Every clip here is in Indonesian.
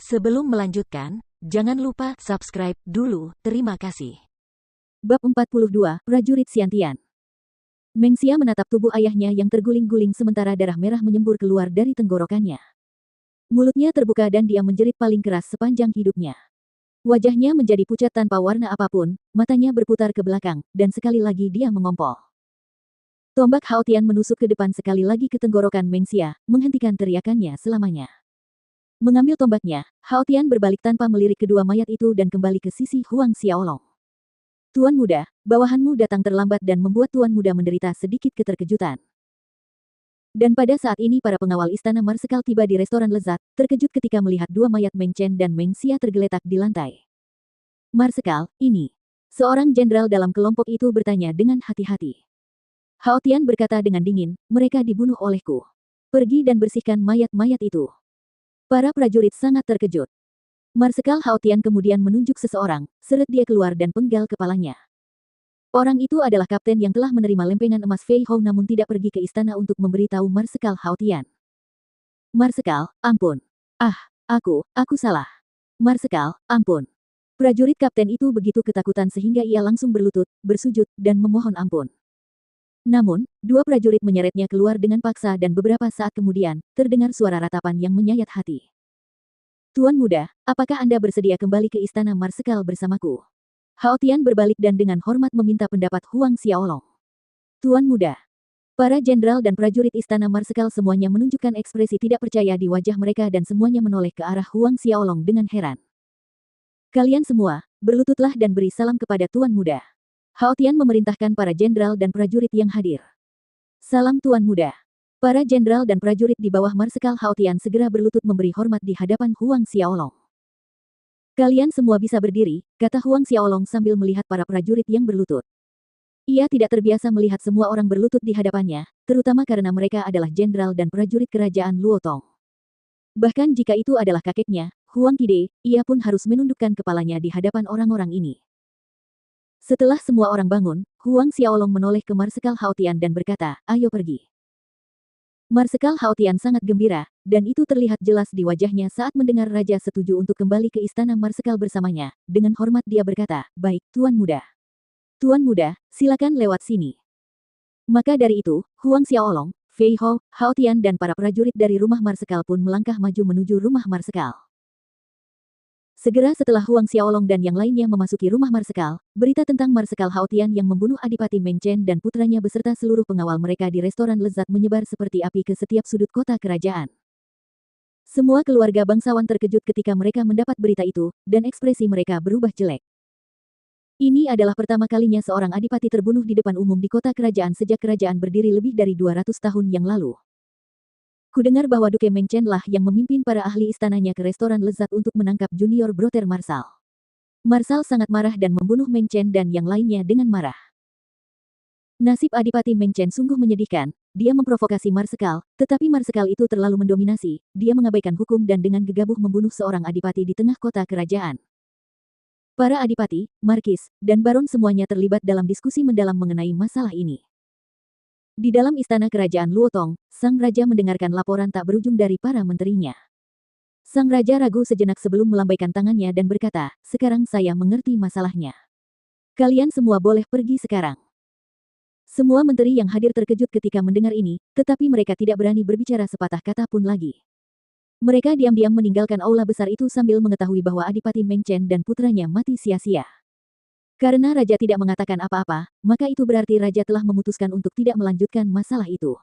Sebelum melanjutkan, jangan lupa subscribe dulu, terima kasih. Bab 42, Prajurit Xiantian. Meng Xia menatap tubuh ayahnya yang terguling-guling sementara darah merah menyembur keluar dari tenggorokannya. Mulutnya terbuka dan dia menjerit paling keras sepanjang hidupnya. Wajahnya menjadi pucat tanpa warna apapun, matanya berputar ke belakang, dan sekali lagi dia mengompol. Tombak Hao Tian menusuk ke depan sekali lagi ke tenggorokan Meng Xia, menghentikan teriakannya selamanya. Mengambil tombaknya, Hao Tian berbalik tanpa melirik kedua mayat itu dan kembali ke sisi Huang Xiaolong. Tuan muda, bawahanmu datang terlambat dan membuat Tuan muda menderita sedikit keterkejutan. Dan pada saat ini para pengawal istana Marsekal tiba di restoran lezat, terkejut ketika melihat dua mayat Meng Chen dan Meng Xia tergeletak di lantai. Marsekal, ini. Seorang jenderal dalam kelompok itu bertanya dengan hati-hati. Hao Tian berkata dengan dingin, mereka dibunuh olehku. Pergi dan bersihkan mayat-mayat itu. Para prajurit sangat terkejut. Marsekal Hao Tian kemudian menunjuk seseorang, seret dia keluar dan penggal kepalanya. Orang itu adalah kapten yang telah menerima lempengan emas Fei Hou namun tidak pergi ke istana untuk memberitahu Marsekal Hao Tian. Marsekal, ampun. Aku salah. Marsekal, ampun. Prajurit kapten itu begitu ketakutan sehingga ia langsung berlutut, bersujud, dan memohon ampun. Namun, dua prajurit menyeretnya keluar dengan paksa dan beberapa saat kemudian, terdengar suara ratapan yang menyayat hati. Tuan muda, apakah Anda bersedia kembali ke istana Marsekal bersamaku? Hao Tian berbalik dan dengan hormat meminta pendapat Huang Xiaolong. Tuan muda. Para jenderal dan prajurit istana Marsekal semuanya menunjukkan ekspresi tidak percaya di wajah mereka dan semuanya menoleh ke arah Huang Xiaolong dengan heran. Kalian semua, berlututlah dan beri salam kepada Tuan muda. Hao Tian memerintahkan para jenderal dan prajurit yang hadir. Salam Tuan muda. Para jenderal dan prajurit di bawah Marsekal Hao Tian segera berlutut memberi hormat di hadapan Huang Xiaolong. Kalian semua bisa berdiri, kata Huang Xiaolong sambil melihat para prajurit yang berlutut. Ia tidak terbiasa melihat semua orang berlutut di hadapannya, terutama karena mereka adalah jenderal dan prajurit kerajaan Luotong. Bahkan jika itu adalah kakeknya, Huang Qide, ia pun harus menundukkan kepalanya di hadapan orang-orang ini. Setelah semua orang bangun, Huang Xiaolong menoleh ke Marsekal Hao Tian dan berkata, ayo pergi. Marsekal Hao Tian sangat gembira, dan itu terlihat jelas di wajahnya saat mendengar Raja setuju untuk kembali ke istana Marsekal bersamanya. Dengan hormat dia berkata, baik, Tuan muda. Tuan muda, silakan lewat sini. Maka dari itu, Huang Xiaolong, Fei Hou, Hao Tian dan para prajurit dari rumah Marsekal pun melangkah maju menuju rumah Marsekal. Segera setelah Huang Xiaolong dan yang lainnya memasuki rumah Marsekal, berita tentang Marsekal Hao Tian yang membunuh Adipati Meng Chen dan putranya beserta seluruh pengawal mereka di restoran lezat menyebar seperti api ke setiap sudut kota kerajaan. Semua keluarga bangsawan terkejut ketika mereka mendapat berita itu, dan ekspresi mereka berubah jelek. Ini adalah pertama kalinya seorang adipati terbunuh di depan umum di kota kerajaan sejak kerajaan berdiri lebih dari 200 tahun yang lalu. Kudengar bahwa Duke Meng Chen lah yang memimpin para ahli istananya ke restoran lezat untuk menangkap junior broter Marsal. Marsal sangat marah dan membunuh Meng Chen dan yang lainnya dengan marah. Nasib Adipati Meng Chen sungguh menyedihkan, dia memprovokasi Marsekal, tetapi Marsekal itu terlalu mendominasi, dia mengabaikan hukum dan dengan gegabah membunuh seorang adipati di tengah kota kerajaan. Para adipati, markis, dan baron semuanya terlibat dalam diskusi mendalam mengenai masalah ini. Di dalam istana kerajaan Luotong, sang raja mendengarkan laporan tak berujung dari para menterinya. Sang raja ragu sejenak sebelum melambaikan tangannya dan berkata, sekarang saya mengerti masalahnya. Kalian semua boleh pergi sekarang. Semua menteri yang hadir terkejut ketika mendengar ini, tetapi mereka tidak berani berbicara sepatah kata pun lagi. Mereka diam-diam meninggalkan aula besar itu sambil mengetahui bahwa Adipati Meng Chen dan putranya mati sia-sia. Karena raja tidak mengatakan apa-apa, maka itu berarti raja telah memutuskan untuk tidak melanjutkan masalah itu.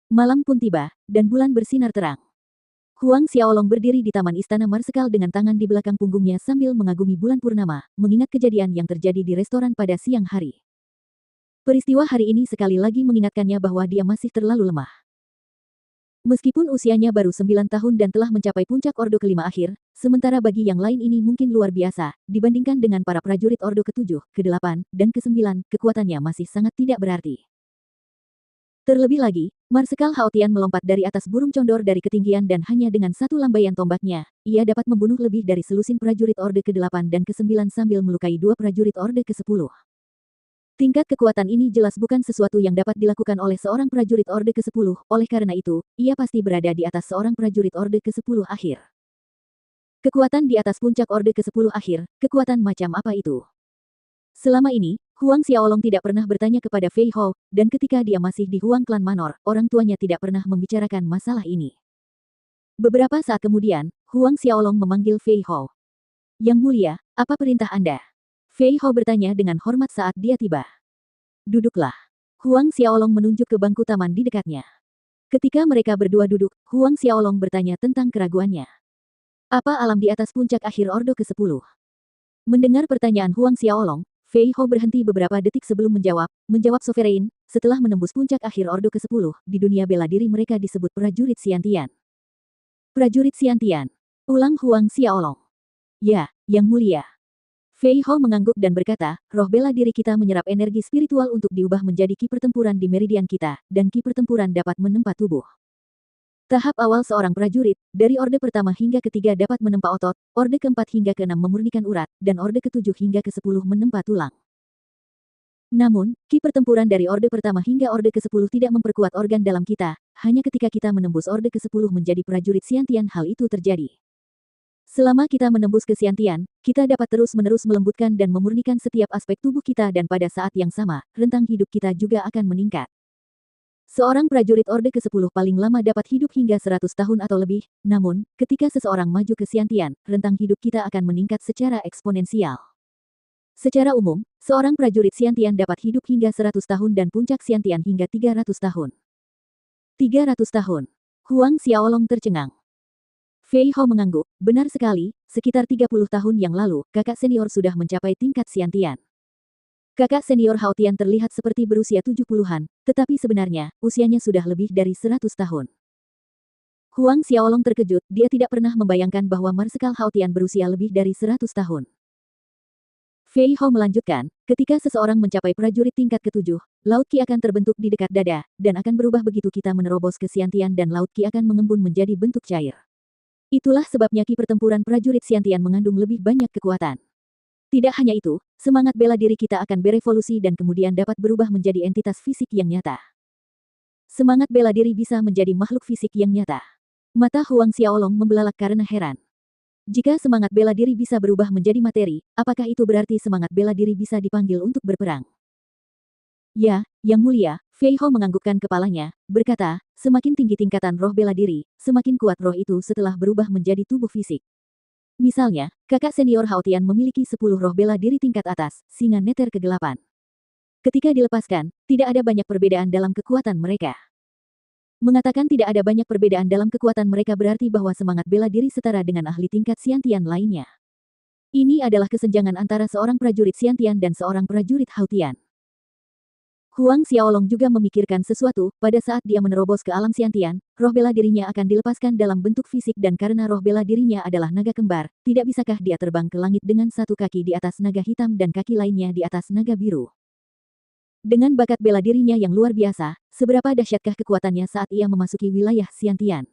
Malam pun tiba, dan bulan bersinar terang. Huang Xiaolong berdiri di taman istana Marsekal dengan tangan di belakang punggungnya sambil mengagumi bulan purnama, mengingat kejadian yang terjadi di restoran pada siang hari. Peristiwa hari ini sekali lagi mengingatkannya bahwa dia masih terlalu lemah. Meskipun usianya baru 9 tahun dan telah mencapai puncak Ordo kelima akhir, sementara bagi yang lain ini mungkin luar biasa, dibandingkan dengan para prajurit Ordo ke-7, ke-8, dan ke-9, kekuatannya masih sangat tidak berarti. Terlebih lagi, Marsekal Hao Tian melompat dari atas burung condor dari ketinggian dan hanya dengan satu lambaian tombaknya, ia dapat membunuh lebih dari selusin prajurit Orde ke-8 dan ke-9 sambil melukai 2 prajurit Orde ke-10. Tingkat kekuatan ini jelas bukan sesuatu yang dapat dilakukan oleh seorang prajurit Orde ke-10, oleh karena itu, ia pasti berada di atas seorang prajurit Orde ke-10 akhir. Kekuatan di atas puncak Orde ke-10 akhir, kekuatan macam apa itu? Selama ini, Huang Xiaolong tidak pernah bertanya kepada Fei Hao, dan ketika dia masih di Huang Klan Manor, orang tuanya tidak pernah membicarakan masalah ini. Beberapa saat kemudian, Huang Xiaolong memanggil Fei Hao. Yang mulia, apa perintah Anda? Fei Hao bertanya dengan hormat saat dia tiba. Duduklah. Huang Xiaolong menunjuk ke bangku taman di dekatnya. Ketika mereka berdua duduk, Huang Xiaolong bertanya tentang keraguannya. Apa alam di atas puncak akhir Ordo ke-10? Mendengar pertanyaan Huang Xiaolong, Fei Hao berhenti beberapa detik sebelum menjawab sovereign, setelah menembus puncak akhir Ordo ke-10, di dunia bela diri mereka disebut prajurit Xiantian. Prajurit Xiantian. Ulang Huang Xiaolong. Ya, Yang Mulia. Fei Hao mengangguk dan berkata, roh bela diri kita menyerap energi spiritual untuk diubah menjadi ki pertempuran di meridian kita, dan ki pertempuran dapat menempa tubuh. Tahap awal seorang prajurit, dari orde pertama hingga ketiga dapat menempa otot, orde keempat hingga keenam memurnikan urat, dan orde ketujuh hingga ke-10 menempa tulang. Namun, ki pertempuran dari orde pertama hingga orde ke-10 tidak memperkuat organ dalam kita, hanya ketika kita menembus orde ke-10 menjadi prajurit Xiantian hal itu terjadi. Selama kita menembus ke Xiantian, kita dapat terus-menerus melembutkan dan memurnikan setiap aspek tubuh kita dan pada saat yang sama, rentang hidup kita juga akan meningkat. Seorang prajurit Orde ke-10 paling lama dapat hidup hingga 100 tahun atau lebih, namun, ketika seseorang maju ke Xiantian, rentang hidup kita akan meningkat secara eksponensial. Secara umum, seorang prajurit Xiantian dapat hidup hingga 100 tahun dan puncak Xiantian hingga 300 tahun. 300 tahun. Huang Xiaolong tercengang. Fei Hao mengangguk, benar sekali, sekitar 30 tahun yang lalu, kakak senior sudah mencapai tingkat Xiantian. Kakak senior Hao Tian terlihat seperti berusia 70-an, tetapi sebenarnya, usianya sudah lebih dari 100 tahun. Huang Xiaolong terkejut, dia tidak pernah membayangkan bahwa Marsekal Hao Tian berusia lebih dari 100 tahun. Fei Hao melanjutkan, ketika seseorang mencapai prajurit tingkat ke-7, Laut Qi akan terbentuk di dekat dada, dan akan berubah begitu kita menerobos ke Xiantian dan Laut Qi akan mengembun menjadi bentuk cair. Itulah sebabnya ki pertempuran prajurit Xiantian mengandung lebih banyak kekuatan. Tidak hanya itu, semangat bela diri kita akan berevolusi dan kemudian dapat berubah menjadi entitas fisik yang nyata. Semangat bela diri bisa menjadi makhluk fisik yang nyata. Mata Huang Xiaolong membelalak karena heran. Jika semangat bela diri bisa berubah menjadi materi, apakah itu berarti semangat bela diri bisa dipanggil untuk berperang? Ya, Yang Mulia, Fei Hao menganggukkan kepalanya, berkata, semakin tinggi tingkatan roh bela diri, semakin kuat roh itu setelah berubah menjadi tubuh fisik. Misalnya, kakak senior Hao Tian memiliki 10 roh bela diri tingkat atas, singa neter ke-8. Ketika dilepaskan, tidak ada banyak perbedaan dalam kekuatan mereka. Mengatakan tidak ada banyak perbedaan dalam kekuatan mereka berarti bahwa semangat bela diri setara dengan ahli tingkat Xiantian lainnya. Ini adalah kesenjangan antara seorang prajurit Xiantian dan seorang prajurit Hao Tian. Huang Xiaolong juga memikirkan sesuatu, pada saat dia menerobos ke alam Xiantian, roh bela dirinya akan dilepaskan dalam bentuk fisik dan karena roh bela dirinya adalah naga kembar, tidak bisakah dia terbang ke langit dengan satu kaki di atas naga hitam dan kaki lainnya di atas naga biru? Dengan bakat bela dirinya yang luar biasa, seberapa dahsyatkah kekuatannya saat ia memasuki wilayah Xiantian?